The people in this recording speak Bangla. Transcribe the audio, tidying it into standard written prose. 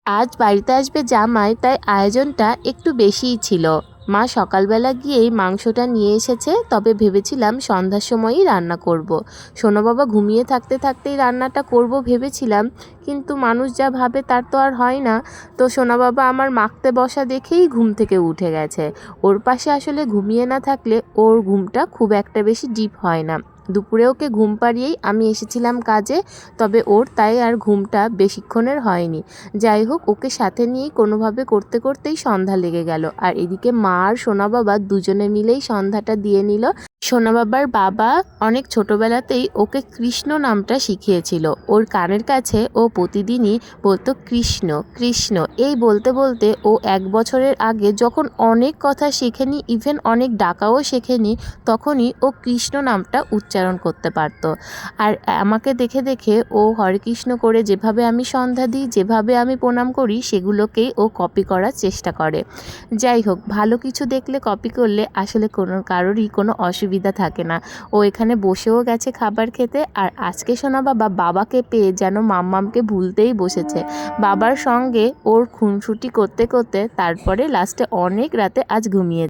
আজ বাড়িতে আসবে জামাই, তাই আয়োজনটা একটু বেশিই ছিল। মা সকালবেলা গিয়েই মাংসটা নিয়ে এসেছে, তবে ভেবেছিলাম সন্ধ্যার সময়ই রান্না করব। সোনা বাবা ঘুমিয়ে থাকতে থাকতেই রান্নাটা করব ভেবেছিলাম, কিন্তু মানুষ যা ভাবে তার তো আর হয় না। তো সোনা বাবা আমার মাখতে বসা দেখেই ঘুম থেকে উঠে গেছে। ওর পাশে আসলে ঘুমিয়ে না থাকলে ওর ঘুমটা খুব একটা বেশি ডিপ হয় না। দুপুরে ওকে ঘুম পাড়িয়েই আমি এসেছিলাম কাজে, তবে ওর তাই আর ঘুমটা বেশিক্ষণের হয়নি। যাই হোক, ওকে সাথে নিয়েই কোনোভাবে করতে করতেই সন্ধ্যা লেগে গেল। আর এদিকে মা আর সোনা বাবা দুজনে মিলেই সন্ধ্যাটা দিয়ে নিল। সোনা বাবার বাবা অনেক ছোটবেলাতেই ওকে কৃষ্ণ নামটা শিখিয়েছিল। ওর কানের কাছে ও প্রতিদিনই বলতো কৃষ্ণ কৃষ্ণ। এই বলতে বলতে ও 1 বছরের আগে যখন অনেক কথা শেখেনি, ইভেন অনেক ডাকাও শেখেনি, তখনই ও কৃষ্ণ নামটা উচ্চারণ করতে পারতো। আর আমাকে দেখে দেখে ও হরে কৃষ্ণ করে যেভাবে আমি সন্ধ্যা দিই, যেভাবে আমি প্রণাম করি, সেগুলোকেই ও কপি করার চেষ্টা করে। যাই হোক, ভালো কিছু দেখলে কপি করলে আসলে কারোরই কোনো অসুবিধা থাকে না। ও এখানে বসেও গেছে খাবার খেতে। আর আজকে সোনা বাবা বাবাকে পেয়ে যেন মাম্মামকে ভুলতেই বসেছে। বাবার সঙ্গে ওর খুনসুটি করতে করতে তারপরে লাস্টে অনেক রাতে আজ ঘুমিয়েছে।